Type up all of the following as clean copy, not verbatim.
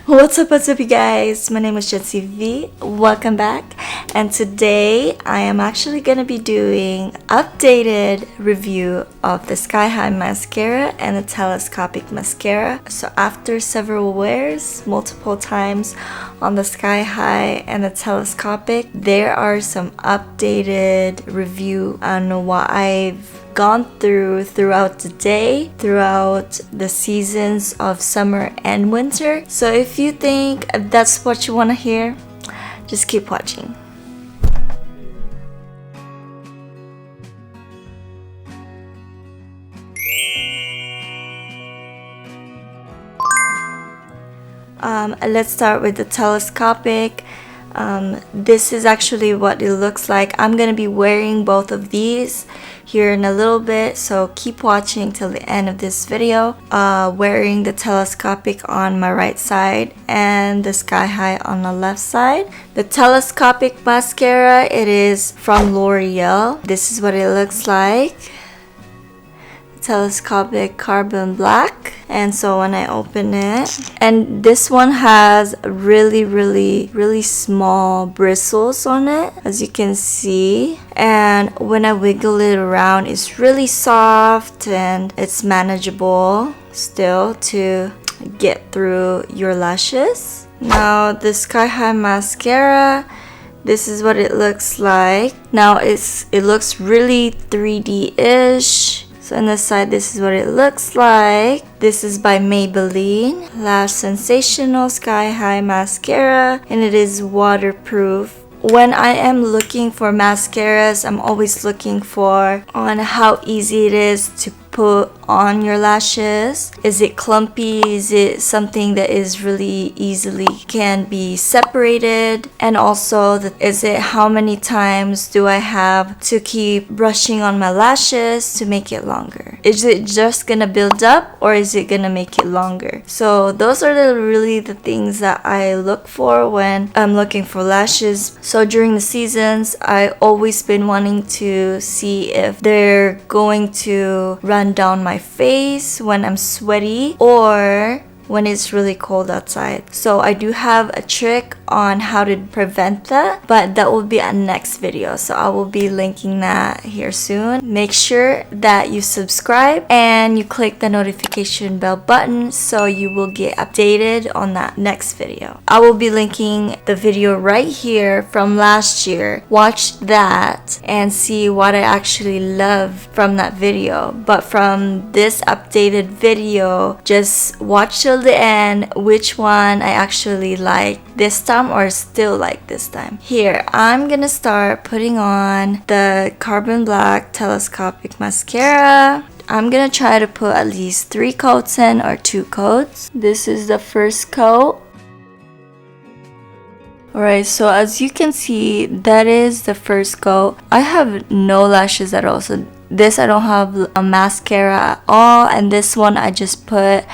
What's up you guys? My name is Jetsi V. Welcome back. And today I am actually gonna be doing updated review of the Sky High Mascara and the Telescopic Mascara. So after several wears, multiple times on the Sky High and the Telescopic, there are some updated review on what I've gone throughout the day, throughout the seasons of summer and winter. So if you think that's what you want to hear, just keep watching. Let's start with the Telescopic. This is actually what it looks like. I'm gonna be wearing both of these here in a little bit, so keep watching till the end of this video. Wearing the Telescopic on my right side and the Sky High on the left side. The Telescopic Mascara, it is from Loreal. This is what it looks like. Telescopic Carbon Black. And so when I open it, and this one has really small bristles on it, as you can see. And when I wiggle it around, it's really soft and it's manageable still to get through your lashes. Now the Sky High Mascara, this is what it looks like. Now it looks really 3D-ish. So on the side, this is what it looks like. This is by Maybelline Lash Sensational Sky High Mascara, and it is waterproof. When I am looking for mascaras, I'm always looking for on how easy it is to put on your lashes. Is it clumpy? Is it something that is really easily can be separated? And also, is it how many times do I have to keep brushing on my lashes to make it longer? Is it just gonna build up or is it gonna make it longer? So those are really the things that I look for when I'm looking for lashes. So during the seasons, I always been wanting to see if they're going to run down my face when I'm sweaty or when it's really cold outside. So I do have a trick on how to prevent that, but that will be a next video, so I will be linking that here soon. Make sure that you subscribe and you click the notification bell button so you will get updated on that next video. I will be linking the video right here from last year. Watch that and see what I actually love from that video, but from this updated video, just watch till the end which one I actually like this time or still like this time. Here, I'm gonna start putting on the Carbon Black Telescopic Mascara. I'm gonna try to put at least 3 coats in or 2 coats. This is the first coat. Alright, so as you can see, that is the first coat. I have no lashes at all, so this I don't have a mascara at all, and this one I just put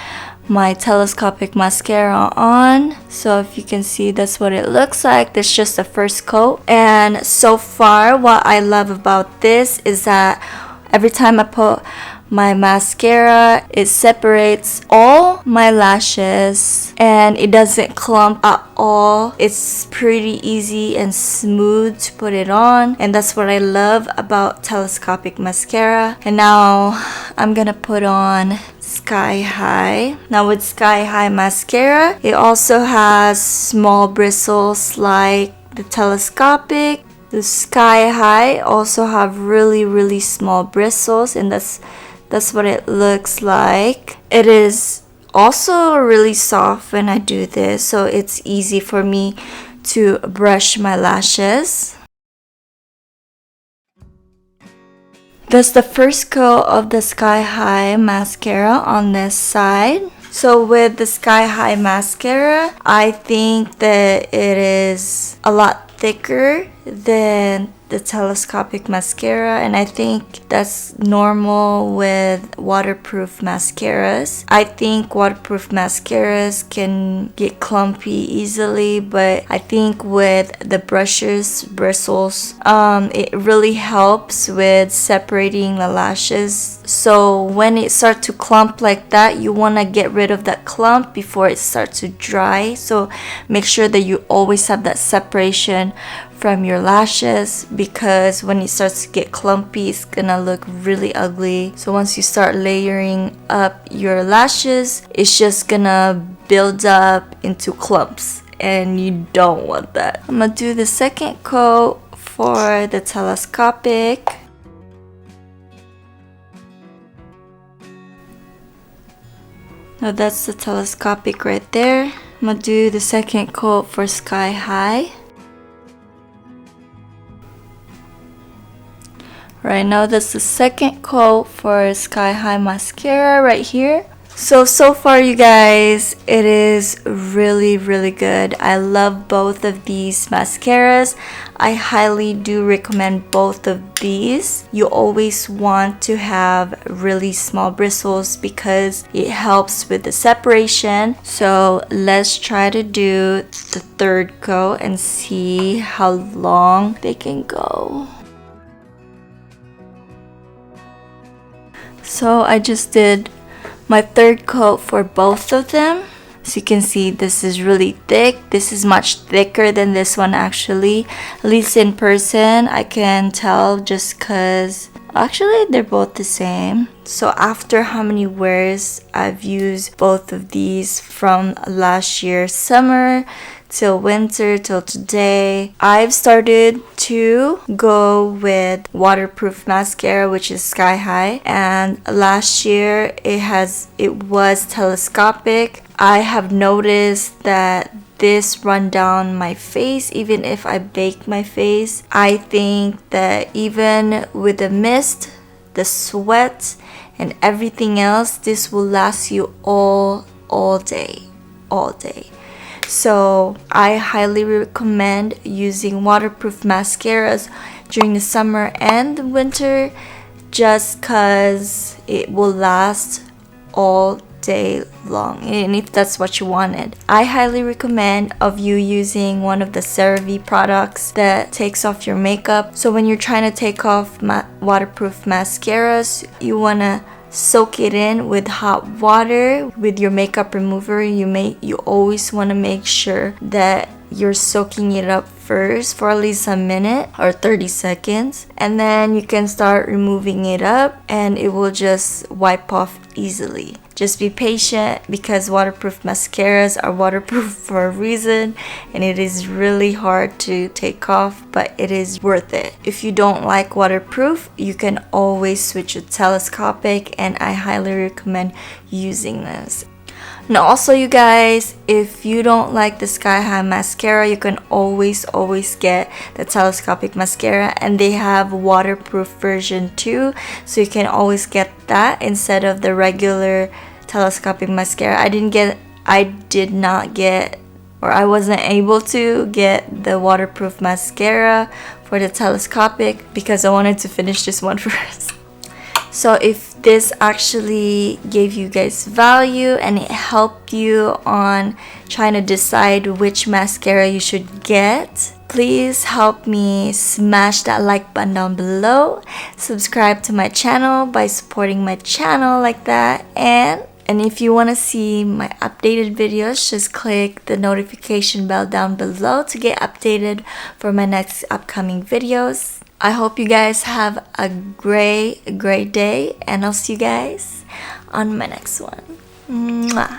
my Telescopic Mascara on. So if you can see, that's what it looks like. That's just the first coat. And so far, what I love about this is that every time I put my mascara, it separates all my lashes and it doesn't clump at all. It's pretty easy and smooth to put it on, and that's what I love about Telescopic Mascara. And now I'm gonna put on Sky High. Now with Sky High Mascara, it also has small bristles like the Telescopic. The Sky High also have really small bristles, and that's what it looks like. It is also really soft when I do this, so it's easy for me to brush my lashes. That's the first coat of the Sky High Mascara on this side. So with the Sky High Mascara, I think that it is a lot thicker than the telescopic mascara, and I think that's normal with waterproof mascaras. I think waterproof mascaras can get clumpy easily, but I think with the bristles, it really helps with separating the lashes. So when it starts to clump like that, you want to get rid of that clump before it starts to dry. So make sure that you always have that separation from your lashes, because when it starts to get clumpy, it's gonna look really ugly. So once you start layering up your lashes, it's just gonna build up into clumps, and you don't want that. I'm gonna do the second coat for the telescopic. Now that's the telescopic right there. I'm gonna do the second coat for Sky High. Right now, that's the second coat for Sky High mascara right here. So far, you guys, it is really good. I love both of these mascaras. I highly do recommend both of these. You always want to have really small bristles because it helps with the separation. So let's try to do the third coat and see how long they can go. So I just did my third coat for both of them. As you can see, this is really thick. This is much thicker than this one actually. At least in person, I can tell just because actually they're both the same. So after how many wears, I've used both of these from last year summer till winter till today. I've started to go with waterproof mascara, which is Sky High, and last year it was telescopic. I have noticed that this run down my face even if I bake my face. I think that even with the mist, the sweat, and everything else, this will last you all day. So I highly recommend using waterproof mascaras during the summer and the winter, just cause it will last all day long, and if that's what you wanted. I highly recommend of you using one of the CeraVe products that takes off your makeup. So when you're trying to take off waterproof mascaras, you wanna soak it in with hot water with your makeup remover. You always want to make sure that you're soaking it up first for at least a minute or 30 seconds, and then you can start removing it up and it will just wipe off easily. Just be patient because waterproof mascaras are waterproof for a reason, and it is really hard to take off, but it is worth it. If you don't like waterproof, you can always switch to telescopic, and I highly recommend using this. Now also, you guys, if you don't like the Sky High mascara, you can always get the telescopic mascara, and they have waterproof version too, so you can always get that instead of the regular telescopic mascara. I did not get, or I wasn't able to get the waterproof mascara for the telescopic because I wanted to finish this one first. So if this actually gave you guys value and it helped you on trying to decide which mascara you should get, please help me smash that like button down below. Subscribe to my channel by supporting my channel like that. And if you want to see my updated videos, just click the notification bell down below to get updated for my next upcoming videos. I hope you guys have a great day, and I'll see you guys on my next one. Mwah.